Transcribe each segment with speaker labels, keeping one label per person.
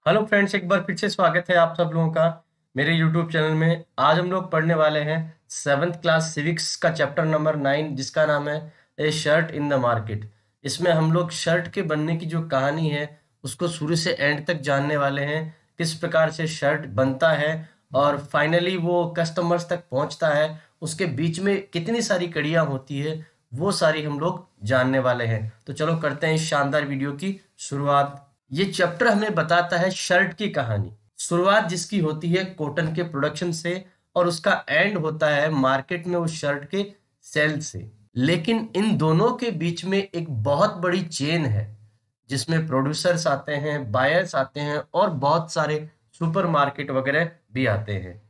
Speaker 1: Hello friends, एक बार फिर से स्वागत है आप सब लोगों का मेरे यूट्यूब चैनल में। आज हम लोग पढ़ने वाले हैं 7th क्लास सिविक्स का चैप्टर नंबर 9, जिसका नाम है ए शर्ट इन द मार्केट। इसमें हम लोग शर्ट के बनने की जो कहानी है उसको शुरू से एंड तक जानने वाले हैं। किस प्रकार से शर्ट बनता है और फाइनली वो कस्टमर्स तक पहुंचता है, उसके बीच में कितनी सारी कड़ियां होती है, वो सारी हम लोग जानने वाले हैं। तो चलो करते हैं इस शानदार वीडियो की शुरुआत। ये चैप्टर हमें बताता है शर्ट की कहानी। शुरुआत जिसकी होती है कॉटन के प्रोडक्शन से और उसका एंड होता है मार्केट में उस शर्ट के सेल से। लेकिन इन दोनों के बीच में एक बहुत बड़ी चेन है जिसमें प्रोड्यूसर्स आते हैं, बायर्स आते हैं और बहुत सारे सुपरमार्केट वगैरह भी आते हैं।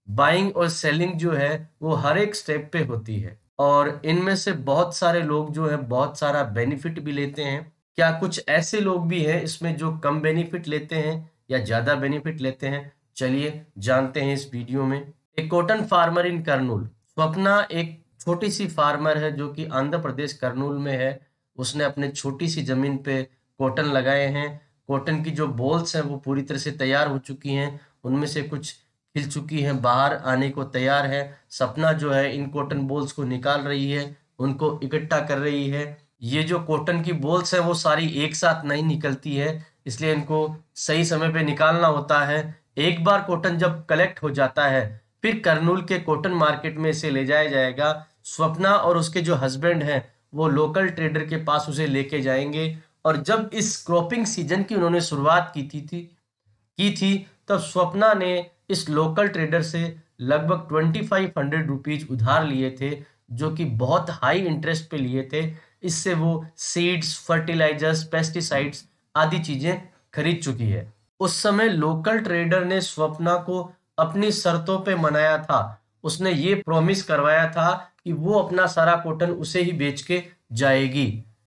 Speaker 1: बाइंग और सेलिंग जो है वो हर एक स्टेप पे होती है और इनमें से बहुत सारे लोग जो है बहुत सारा बेनिफिट भी लेते हैं। क्या कुछ ऐसे लोग भी हैं इसमें जो कम बेनिफिट लेते हैं या ज्यादा बेनिफिट लेते हैं? चलिए जानते हैं इस वीडियो में। एक cotton farmer in Kurnool. Swapna एक छोटी सी फार्मर है जो कि आंध्र प्रदेश कर्नूल में है। उसने अपने छोटी सी जमीन पे कॉटन लगाए हैं। कॉटन की जो बॉल्स हैं वो पूरी तरह से तैयार हो चुकी हैं। उनमें से कुछ खिल चुकी हैं, बाहर आने को तैयार है। सपना जो है इन कॉटन बॉल्स को निकाल रही है, उनको इकट्ठा कर रही है। ये जो कॉटन की बॉल्स है वो सारी एक साथ नहीं निकलती है, इसलिए इनको सही समय पे निकालना होता है। एक बार कॉटन जब कलेक्ट हो जाता है फिर कर्नूल के कॉटन मार्केट में इसे ले जाया जाएगा। स्वप्ना और उसके जो हस्बैंड हैं वो लोकल ट्रेडर के पास उसे लेके जाएंगे। और जब इस क्रॉपिंग सीजन की उन्होंने शुरुआत की थी तब स्वप्ना ने इस लोकल ट्रेडर से लगभग 2500 रुपीज उधार लिए थे, जो कि बहुत हाई इंटरेस्ट पे लिए थे। इससे वो सीड्स, फर्टिलाइजर्स, पेस्टिसाइड्स आदि चीजें खरीद चुकी है। उस समय लोकल ट्रेडर ने स्वप्ना को अपनी शर्तों पे मनाया था। उसने ये प्रॉमिस करवाया था कि वो अपना सारा कॉटन उसे ही बेच के जाएगी।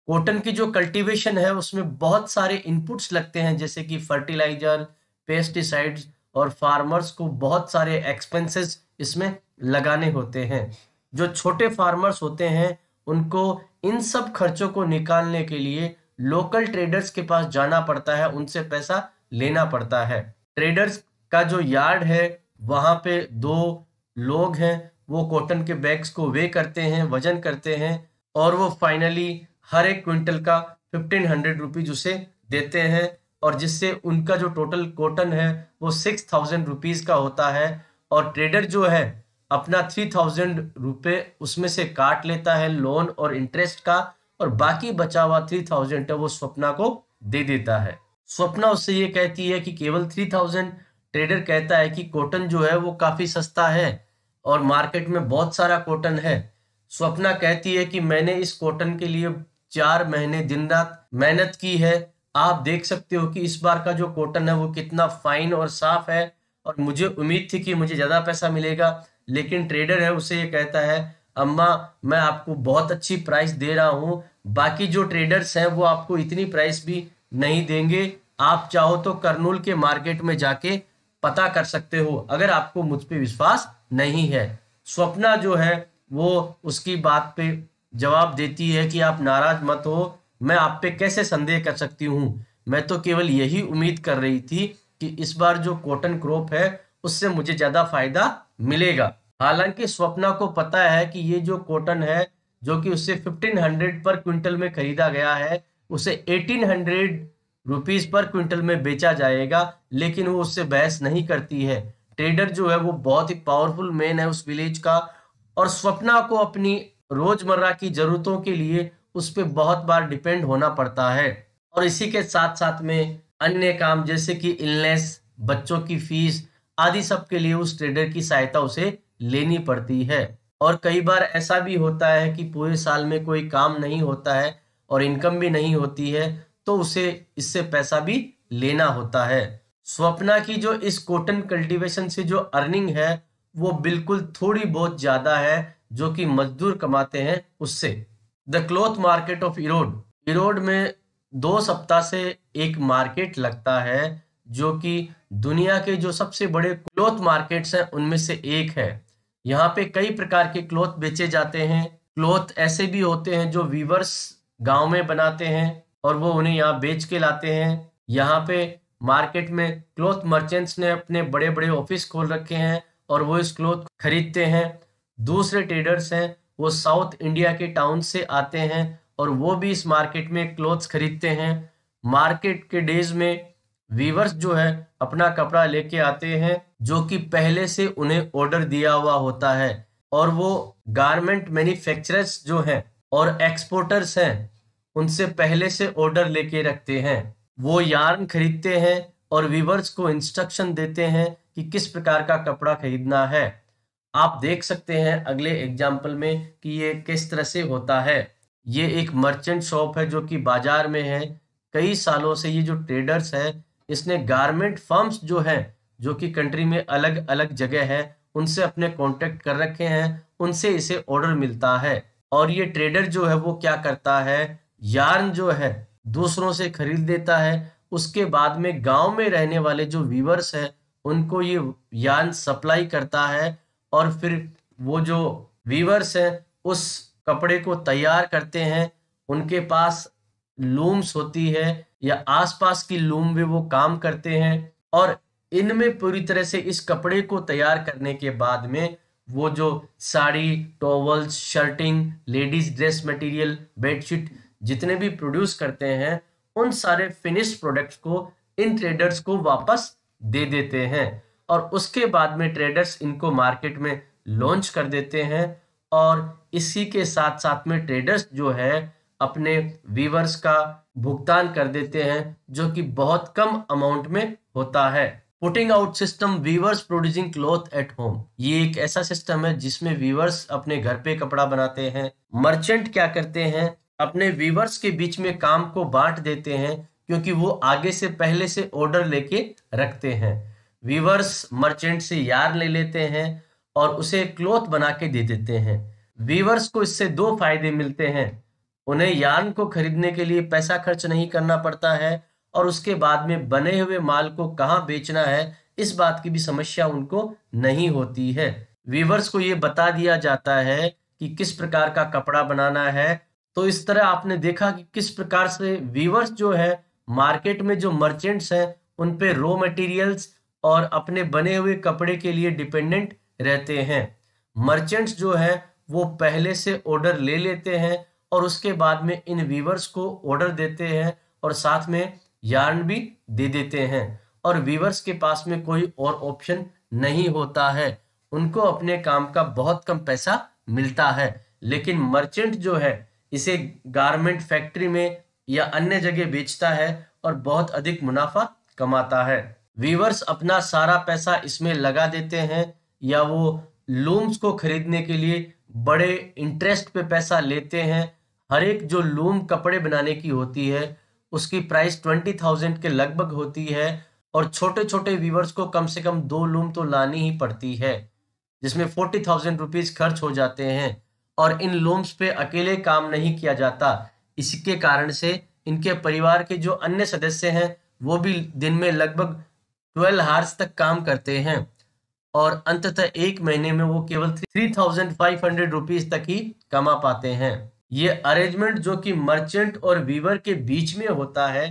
Speaker 1: कॉटन की जो कल्टीवेशन है उसमें बहुत सारे इनपुट्स लगते हैं, जैसे कि फर्टिलाइजर, पेस्टिसाइड्स, और फार्मर्स को बहुत सारे एक्सपेंसेस इसमें लगाने होते हैं। जो छोटे फार्मर्स होते हैं उनको इन सब खर्चों को निकालने के लिए लोकल ट्रेडर्स के पास जाना पड़ता है, उनसे पैसा लेना पड़ता है। ट्रेडर्स का जो यार्ड है वहां पे दो लोग हैं, वो कॉटन के बैग्स को वे करते हैं, वजन करते हैं और वो फाइनली हर एक क्विंटल का 1500 रुपीज उसे देते हैं। और जिससे उनका जो टोटल कॉटन है वो 6000 रुपीज का होता है। और ट्रेडर जो है अपना 3000 रुपये उसमें से काट लेता है लोन और इंटरेस्ट का, और बाकी बचा हुआ 3000 है वो स्वप्ना को दे देता है। स्वप्ना उससे ये कहती है कि केवल 3000। ट्रेडर कहता है कि कॉटन जो है वो काफी सस्ता है और मार्केट में बहुत सारा कॉटन है। स्वप्ना कहती है कि मैंने इस कॉटन के लिए 4 महीने दिन रात मेहनत की है। आप देख सकते हो कि इस बार का जो कॉटन है वो कितना फाइन और साफ है, और मुझे उम्मीद थी कि मुझे ज्यादा पैसा मिलेगा। लेकिन ट्रेडर है उसे ये कहता है, अम्मा मैं आपको बहुत अच्छी प्राइस दे रहा हूँ, बाकी जो ट्रेडर्स हैं वो आपको इतनी प्राइस भी नहीं देंगे। आप चाहो तो कर्नूल के मार्केट में जाके पता कर सकते हो अगर आपको मुझ पे विश्वास नहीं है। स्वप्ना जो है वो उसकी बात पे जवाब देती है कि आप नाराज मत हो, मैं आप पे कैसे संदेह कर सकती हूँ। मैं तो केवल यही उम्मीद कर रही थी कि इस बार जो कॉटन क्रॉप है उससे मुझे ज्यादा फायदा मिलेगा। हालांकि स्वप्ना को पता है कि ये जो कॉटन है जो कि उससे 1500 पर क्विंटल में खरीदा गया है उसे 1800 रुपीज पर क्विंटल में बेचा जाएगा, लेकिन वो उससे बहस नहीं करती है। ट्रेडर जो है वो बहुत ही पावरफुल मैन है उस विलेज का, और स्वप्ना को अपनी रोजमर्रा की जरूरतों के लिए उस पर बहुत बार डिपेंड होना पड़ता है। और इसी के साथ साथ में अन्य काम जैसे कि इलनेस, बच्चों की फीस आदि सब के लिए उस ट्रेडर की सहायता उसे लेनी पड़ती है। और कई बार ऐसा भी होता है कि पूरे साल में कोई काम नहीं होता है और इनकम भी नहीं होती है, तो उसे इससे पैसा भी लेना होता है। स्वप्ना की जो इस कॉटन कल्टीवेशन से जो अर्निंग है वो बिल्कुल थोड़ी बहुत ज्यादा है जो कि मजदूर कमाते हैं उससे। The cloth market of Erode. Erode में 2 सप्ताह से एक मार्केट लगता है जो कि दुनिया के जो सबसे बड़े क्लॉथ मार्केट्स हैं उनमें से एक है। यहाँ पे कई प्रकार के क्लॉथ बेचे जाते हैं। क्लॉथ ऐसे भी होते हैं जो वीवर्स गांव में बनाते हैं और वो उन्हें यहाँ बेच के लाते हैं। यहाँ पे मार्केट में क्लॉथ मर्चेंट्स ने अपने बड़े बड़े ऑफिस खोल रखे हैं और वो इस क्लॉथ खरीदते हैं। दूसरे ट्रेडर्स हैं, वो साउथ इंडिया के टाउन से आते हैं और वो भी इस मार्केट में क्लॉथ्स खरीदते हैं। मार्केट के डेज में वीवर्स जो है अपना कपड़ा लेके आते हैं जो कि पहले से उन्हें ऑर्डर दिया हुआ होता है, और वो गारमेंट मैन्युफैक्चरर्स जो हैं और एक्सपोर्टर्स हैं उनसे पहले से ऑर्डर लेके रखते हैं। वो यार्न खरीदते हैं और वीवर्स को इंस्ट्रक्शन देते हैं कि किस प्रकार का कपड़ा खरीदना है। आप देख सकते हैं अगले एग्जाम्पल में कि ये किस तरह से होता है। ये एक मर्चेंट शॉप है जो कि बाजार में है। कई सालों से ये जो ट्रेडर्स है, इसने गारमेंट फर्म्स जो हैं, जो कि कंट्री में अलग अलग जगह है, उनसे अपने कांटेक्ट कर रखे हैं, उनसे इसे ऑर्डर मिलता है। और ये ट्रेडर जो है वो क्या करता है, यार्न जो है दूसरों से खरीद लेता है। उसके बाद में गांव में रहने वाले जो वीवर्स हैं उनको ये यार्न सप्लाई करता है, और फिर वो जो वीवर्स हैं उस कपड़े को तैयार करते हैं। उनके पास लूम्स होती है या आसपास की लूम में वो काम करते हैं, और इनमें पूरी तरह से इस कपड़े को तैयार करने के बाद में वो जो sari, towels, shirting, ladies dress material, bedsheet जितने भी प्रोड्यूस करते हैं, उन सारे फिनिश्ड प्रोडक्ट्स को इन ट्रेडर्स को वापस दे देते हैं। और उसके बाद में ट्रेडर्स इनको मार्केट में लॉन्च कर देते हैं, और इसी के साथ साथ में ट्रेडर्स जो है अपने वीवर्स का भुगतान कर देते हैं जो कि बहुत कम अमाउंट में होता है। Putting out system, weavers producing cloth at home. ये एक ऐसा सिस्टम है जिसमें वीवर्स अपने घर पे कपड़ा बनाते हैं। मर्चेंट क्या करते हैं, अपने वीवर्स के बीच में काम को बांट देते हैं क्योंकि वो आगे से पहले से ऑर्डर लेके रखते हैं। वीवर्स मर्चेंट से यार्न ले लेते हैं और उसे क्लॉथ बना के दे देते हैं। वीवर्स को इससे दो फायदे मिलते हैं, उन्हें यार्न को खरीदने के लिए पैसा खर्च नहीं करना पड़ता है, और उसके बाद में बने हुए माल को कहाँ बेचना है इस बात की भी समस्या उनको नहीं होती है। वीवर्स को ये बता दिया जाता है कि किस प्रकार का कपड़ा बनाना है। तो इस तरह आपने देखा कि किस प्रकार से वीवर्स जो है मार्केट में जो मर्चेंट्स हैं उन पे रॉ मटेरियल्स और अपने बने हुए कपड़े के लिए डिपेंडेंट रहते हैं। मर्चेंट्स जो है वो पहले से ऑर्डर ले लेते हैं और उसके बाद में इन वीवर्स को ऑर्डर देते हैं और साथ में यार्न भी दे देते हैं, और वीवर्स के पास में कोई और ऑप्शन नहीं होता है। उनको अपने काम का बहुत कम पैसा मिलता है, लेकिन मर्चेंट जो है इसे गारमेंट फैक्ट्री में या अन्य जगह बेचता है और बहुत अधिक मुनाफा कमाता है। वीवर्स अपना सारा पैसा इसमें लगा देते हैं, या वो लूम्स को खरीदने के लिए बड़े इंटरेस्ट पे पैसा लेते हैं। हर एक जो लूम कपड़े बनाने की होती है उसकी प्राइस 20,000 के लगभग होती है, और छोटे छोटे वीवर्स को कम से कम 2 लूम तो लानी ही पड़ती है, जिसमें 40,000 रुपीज खर्च हो जाते हैं। और इन लूम्स पे अकेले काम नहीं किया जाता, इसके कारण से इनके परिवार के जो अन्य सदस्य हैं वो भी दिन में लगभग 12 आवर्स तक काम करते हैं, और अंततः एक महीने में वो केवल 3,500 रुपीज तक ही कमा पाते हैं। ये अरेंजमेंट जो कि मर्चेंट और वीवर के बीच में होता है,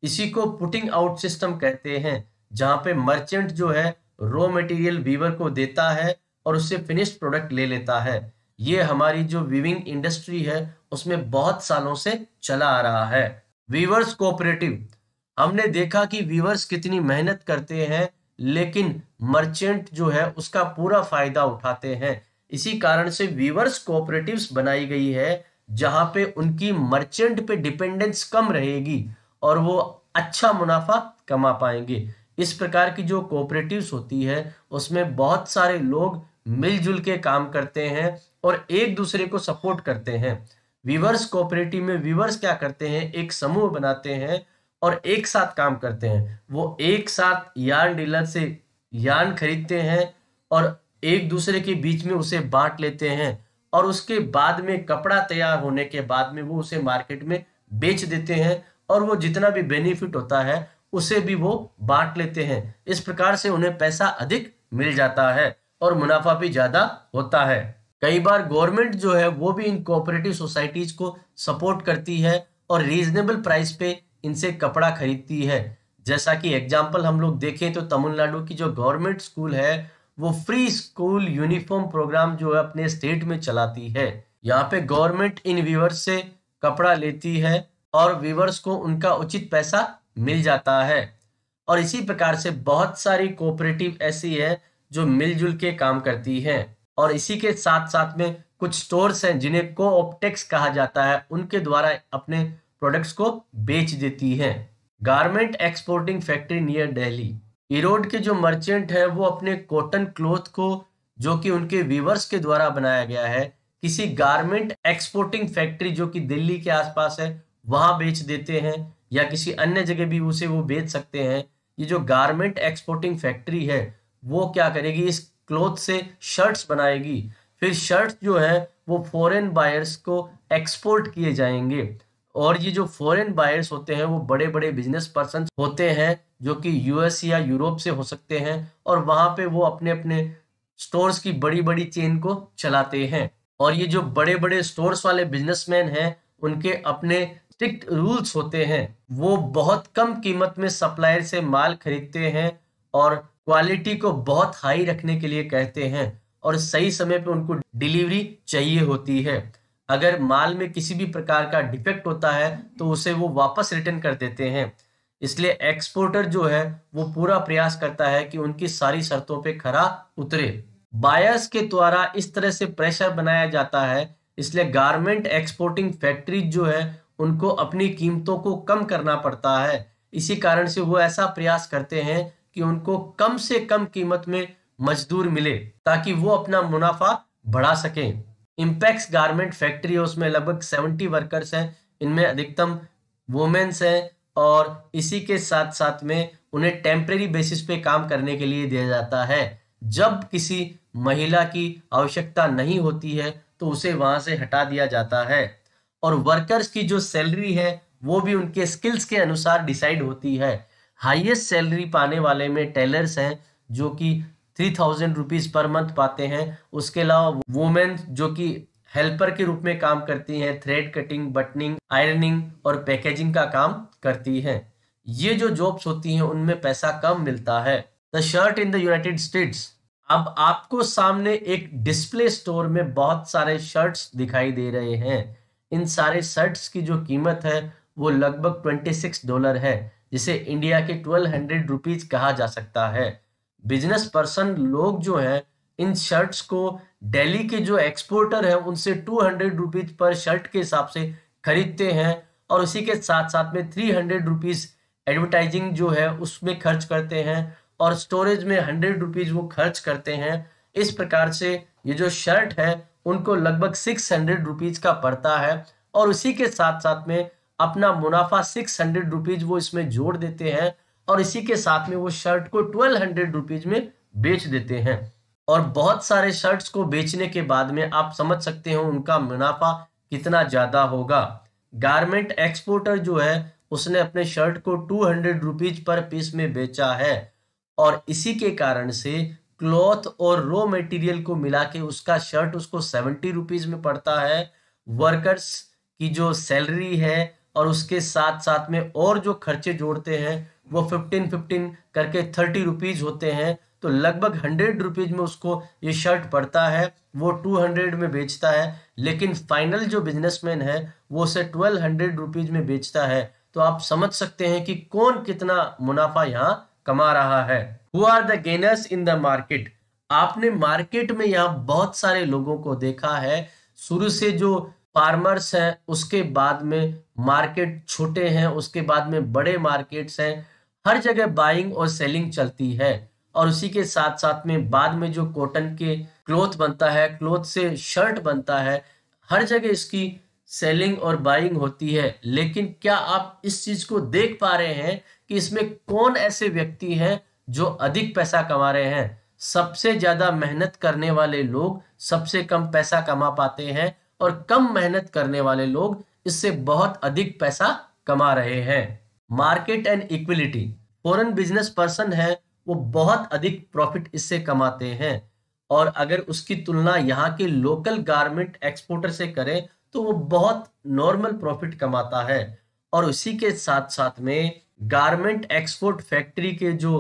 Speaker 1: इसी को पुटिंग आउट सिस्टम कहते हैं, जहां पे मर्चेंट जो है रॉ मटेरियल वीवर को देता है और उससे फिनिश्ड प्रोडक्ट ले लेता है। ये हमारी जो वीविंग इंडस्ट्री है उसमें बहुत सालों से चला आ रहा है। वीवर्स कोऑपरेटिव, हमने देखा कि वीवर्स कितनी मेहनत करते हैं, लेकिन मर्चेंट जो है उसका पूरा फायदा उठाते हैं। इसी कारण से वीवर्स कोऑपरेटिव्स बनाई गई है, जहां पे उनकी मर्चेंट पे डिपेंडेंस कम रहेगी और वो अच्छा मुनाफा कमा पाएंगे। इस प्रकार की जो कोऑपरेटिव्स होती है उसमें बहुत सारे लोग मिलजुल के काम करते हैं और एक दूसरे को सपोर्ट करते हैं। वीवर्स कोऑपरेटिव में वीवर्स क्या करते हैं, एक समूह बनाते हैं और एक साथ काम करते हैं। वो एक साथ यार्न डीलर से यार्न खरीदते हैं और एक दूसरे के बीच में उसे बांट लेते हैं, और उसके बाद में कपड़ा तैयार होने के बाद में वो उसे मार्केट में बेच देते हैं, और वो जितना भी बेनिफिट होता है उसे भी वो बांट लेते हैं। इस प्रकार से उन्हें पैसा अधिक मिल जाता है और मुनाफा भी ज्यादा होता है। कई बार गवर्नमेंट जो है वो भी इन कोऑपरेटिव सोसाइटीज को सपोर्ट करती है और रीजनेबल प्राइस पे इनसे कपड़ा खरीदती है। जैसा कि एग्जाम्पल हम लोग देखें तो तमिलनाडु की जो गवर्नमेंट स्कूल है वो फ्री स्कूल यूनिफॉर्म प्रोग्राम जो है अपने स्टेट में चलाती है। यहाँ पे गवर्नमेंट इन व्यूअर्स से कपड़ा लेती है और व्यूअर्स को उनका उचित पैसा मिल जाता है। और इसी प्रकार से बहुत सारी कोऑपरेटिव ऐसी है जो मिलजुल के काम करती हैं। और इसी के साथ साथ में कुछ स्टोर्स हैं जिन्हें कोऑप्टेक्स कहा जाता है, उनके द्वारा अपने प्रोडक्ट्स को बेच देती हैं। Garment exporting factory near Delhi. Erode के जो मर्चेंट है वो अपने कॉटन क्लॉथ को, जो कि उनके वीवर्स के द्वारा बनाया गया है, किसी गारमेंट एक्सपोर्टिंग फैक्ट्री जो कि दिल्ली के आसपास है वहां बेच देते हैं, या किसी अन्य जगह भी उसे वो बेच सकते हैं। ये जो गारमेंट एक्सपोर्टिंग फैक्ट्री है वो क्या करेगी, इस क्लॉथ से शर्ट्स बनाएगी। फिर शर्ट्स जो है वो फॉरेन बायर्स को एक्सपोर्ट किए जाएंगे। और ये जो फॉरेन बायर्स होते हैं वो बड़े बड़े बिजनेस पर्सन होते हैं जो कि यूएस या यूरोप से हो सकते हैं, और वहां पे वो अपने अपने स्टोर्स की बड़ी बड़ी चेन को चलाते हैं। और ये जो बड़े बड़े स्टोर्स वाले बिजनेसमैन हैं उनके अपने स्ट्रिक्ट रूल्स होते हैं। वो बहुत कम कीमत में सप्लायर से माल खरीदते हैं और क्वालिटी को बहुत हाई रखने के लिए कहते हैं, और सही समय पे उनको डिलीवरी चाहिए होती है। अगर माल में किसी भी प्रकार का डिफेक्ट होता है तो उसे वो वापस रिटर्न कर देते हैं। इसलिए एक्सपोर्टर जो है वो पूरा प्रयास करता है कि उनकी सारी शर्तों पे खरा उतरे। बायर्स के द्वारा इस तरह से प्रेशर बनाया जाता है, इसलिए गारमेंट एक्सपोर्टिंग फैक्ट्री जो है उनको अपनी कीमतों को कम करना पड़ता है। इसी कारण से वो ऐसा प्रयास करते हैं कि उनको कम से कम कीमत में मजदूर मिले ताकि वो अपना मुनाफा बढ़ा सकें। इम्पैक्स गारमेंट फैक्ट्री है, उसमें लगभग 70 वर्कर्स हैं, इनमें अधिकतम वुमेन्स हैं, और इसी के साथ साथ में उन्हें टेम्परेरी बेसिस पे काम करने के लिए दिया जाता है। जब किसी महिला की आवश्यकता नहीं होती है तो उसे वहां से हटा दिया जाता है। और वर्कर्स की जो सैलरी है वो भी उनके स्किल्स के अनुसार डिसाइड होती है। हाईएस्ट सैलरी पाने वाले में टेलर्स हैं जो कि 3000 रुपीज पर मंथ पाते हैं। उसके अलावा वुमेन जो कि हेल्पर के रूप में काम करती हैं, थ्रेड कटिंग, बटनिंग, आयरनिंग और पैकेजिंग का काम करती हैं। ये जो जॉब्स होती हैं उनमें पैसा कम मिलता है। The shirt in the United states. अब आपको सामने एक डिस्प्ले स्टोर में बहुत सारे शर्ट्स दिखाई दे रहे हैं। इन सारे शर्ट्स की जो कीमत है वो लगभग $26 है, जिसे इंडिया के 1200 रुपीज कहा जा सकता है। बिजनेस पर्सन लोग जो हैं इन शर्ट्स को दिल्ली के जो एक्सपोर्टर हैं उनसे 200 रुपीज पर शर्ट के हिसाब से खरीदते हैं, और उसी के साथ साथ में 300 रुपीज एडवर्टाइजिंग जो है उसमें खर्च करते हैं, और स्टोरेज में 100 रुपीज वो खर्च करते हैं। इस प्रकार से ये जो शर्ट है उनको लगभग 600 रुपीज का पड़ता है, और उसी के साथ साथ में अपना मुनाफा 600 रुपीज वो इसमें जोड़ देते हैं, और इसी के साथ में वो शर्ट को 1200 रुपीज में बेच देते हैं। और बहुत सारे शर्ट्स को बेचने के बाद में आप समझ सकते हो उनका मुनाफा कितना ज्यादा होगा। गारमेंट एक्सपोर्टर जो है उसने अपने शर्ट को 200 रुपीज पर पीस में बेचा है, और इसी के कारण से क्लॉथ और रॉ मटेरियल को मिला के उसका शर्ट उसको 70 रुपीज में पड़ता है। वर्कर्स की जो सैलरी है और उसके साथ साथ में और जो खर्चे जोड़ते हैं वो 15 करके 30 रुपीज होते हैं, तो लगभग 100 रुपीज में उसको ये शर्ट पड़ता है। वो 200 में बेचता है, लेकिन फाइनल जो बिजनेसमैन है वो उसे 1200 रुपीज में बेचता है। तो आप समझ सकते हैं कि कौन कितना मुनाफा यहाँ कमा रहा है। Who are the gainers in the market. आपने मार्केट में यहाँ बहुत सारे लोगों को देखा है। शुरू से जो फार्मर्स हैं, उसके बाद में मार्केट छोटे हैं, उसके बाद में बड़े मार्केट्स हैं। हर जगह बाइंग और सेलिंग चलती है, और उसी के साथ साथ में बाद में जो कॉटन के क्लॉथ बनता है, क्लॉथ से शर्ट बनता है, हर जगह इसकी सेलिंग और बाइंग होती है। लेकिन क्या आप इस चीज को देख पा रहे हैं कि इसमें कौन ऐसे व्यक्ति हैं जो अधिक पैसा कमा रहे हैं? सबसे ज्यादा मेहनत करने वाले लोग सबसे कम पैसा कमा पाते हैं, और कम मेहनत करने वाले लोग इससे बहुत अधिक पैसा कमा रहे हैं। Market and equality. Foreign business person है वो बहुत अधिक प्रॉफिट इससे कमाते हैं, और अगर उसकी तुलना यहाँ के लोकल गारमेंट एक्सपोर्टर से करें तो वो बहुत नॉर्मल प्रॉफिट कमाता है। और उसी के साथ साथ में गारमेंट एक्सपोर्ट फैक्ट्री के जो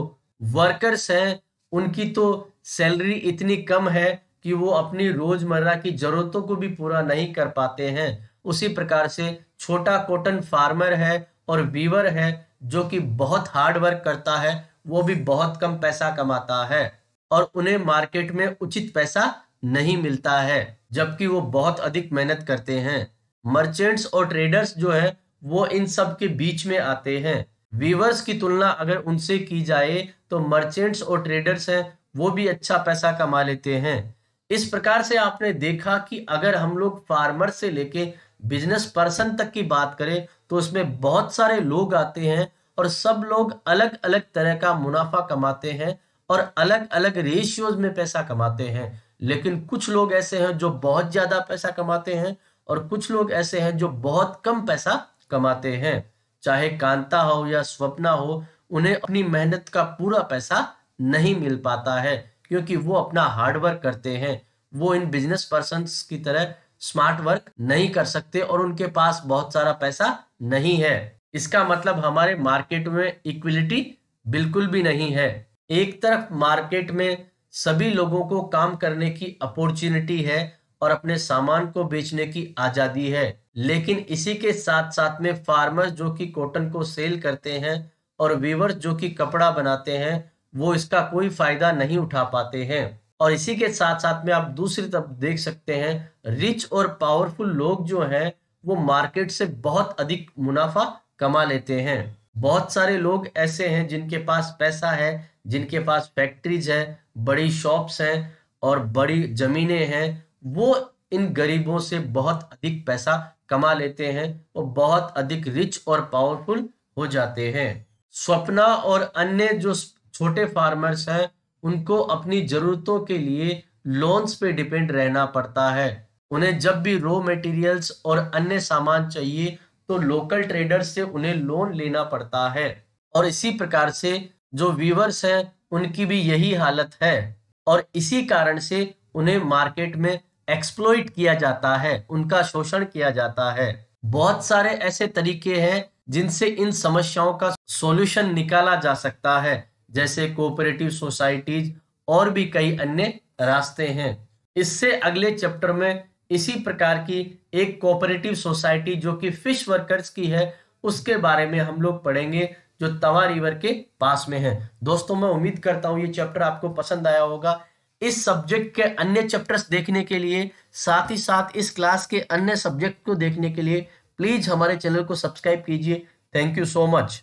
Speaker 1: वर्कर्स हैं उनकी तो सैलरी इतनी कम है कि वो अपनी रोजमर्रा की जरूरतों को भी पूरा नहीं कर पाते हैं। उसी प्रकार से छोटा कॉटन फार्मर है और वीवर है जो कि बहुत हार्ड वर्क करता है, वो भी बहुत कम पैसा कमाता है और उन्हें मार्केट में उचित पैसा नहीं मिलता है, जबकि वो बहुत अधिक मेहनत करते हैं। मर्चेंट्स और ट्रेडर्स जो है वो इन सब के बीच में आते हैं। वीवर्स की तुलना अगर उनसे की जाए तो मर्चेंट्स और ट्रेडर्स हैं वो भी अच्छा पैसा कमा लेते हैं। इस प्रकार से आपने देखा कि अगर हम लोग फार्मर से लेके बिजनेस पर्सन तक की बात करें तो उसमें बहुत सारे लोग आते हैं और सब लोग अलग अलग तरह का मुनाफा कमाते हैं और अलग अलग रेशियोज में पैसा कमाते हैं। लेकिन कुछ लोग ऐसे हैं जो बहुत ज्यादा पैसा कमाते हैं और कुछ लोग ऐसे हैं जो बहुत कम पैसा कमाते हैं। चाहे कांता हो या स्वप्ना हो, उन्हें अपनी मेहनत का पूरा पैसा नहीं मिल पाता है क्योंकि वो अपना हार्ड वर्क करते हैं। वो इन बिजनेस पर्सन्स की तरह स्मार्ट वर्क नहीं कर सकते और उनके पास बहुत सारा पैसा नहीं है। इसका मतलब हमारे मार्केट में इक्विलिटी बिल्कुल भी नहीं है। एक तरफ मार्केट में सभी लोगों को काम करने की अपॉर्चुनिटी है और अपने सामान को बेचने की आजादी है, लेकिन इसी के साथ साथ में फार्मर्स जो कि कॉटन को सेल करते हैं और वीवर्स जो कि कपड़ा बनाते हैं वो इसका कोई फायदा नहीं उठा पाते हैं। और इसी के साथ साथ में आप दूसरी तरफ देख सकते हैं रिच और पावरफुल लोग जो हैं वो मार्केट से बहुत अधिक मुनाफा कमा लेते हैं। बहुत सारे लोग ऐसे हैं जिनके पास पैसा है, जिनके पास फैक्ट्रीज है, बड़ी शॉप्स हैं और बड़ी जमीनें हैं, वो इन गरीबों से बहुत अधिक पैसा कमा लेते हैं, वो बहुत अधिक रिच और पावरफुल हो जाते हैं। स्वप्ना और अन्य जो छोटे फार्मर्स हैं उनको अपनी जरूरतों के लिए लोन्स पे डिपेंड रहना पड़ता है। उन्हें जब भी रॉ मटेरियल्स और अन्य सामान चाहिए तो लोकल ट्रेडर से उन्हें लोन लेना पड़ता है। और इसी प्रकार से जो वीवर्स हैं उनकी भी यही हालत है और इसी कारण से उन्हें मार्केट में एक्सप्लॉइट किया जाता है, उनका शोषण किया जाता है। बहुत सारे ऐसे तरीके हैं जिनसे इन समस्याओं का सॉल्यूशन निकाला जा सकता है, जैसे कोऑपरेटिव सोसाइटीज और भी कई अन्य रास्ते हैं। इससे अगले चैप्टर में इसी प्रकार की एक कोऑपरेटिव सोसाइटी जो कि फिश वर्कर्स की है उसके बारे में हम लोग पढ़ेंगे जो तवा रिवर के पास में है। दोस्तों मैं उम्मीद करता हूं ये चैप्टर आपको पसंद आया होगा। इस सब्जेक्ट के अन्य चैप्टर्स देखने के लिए साथ ही साथ इस क्लास के अन्य सब्जेक्ट को देखने के लिए प्लीज हमारे चैनल को सब्सक्राइब कीजिए। Thank you so much.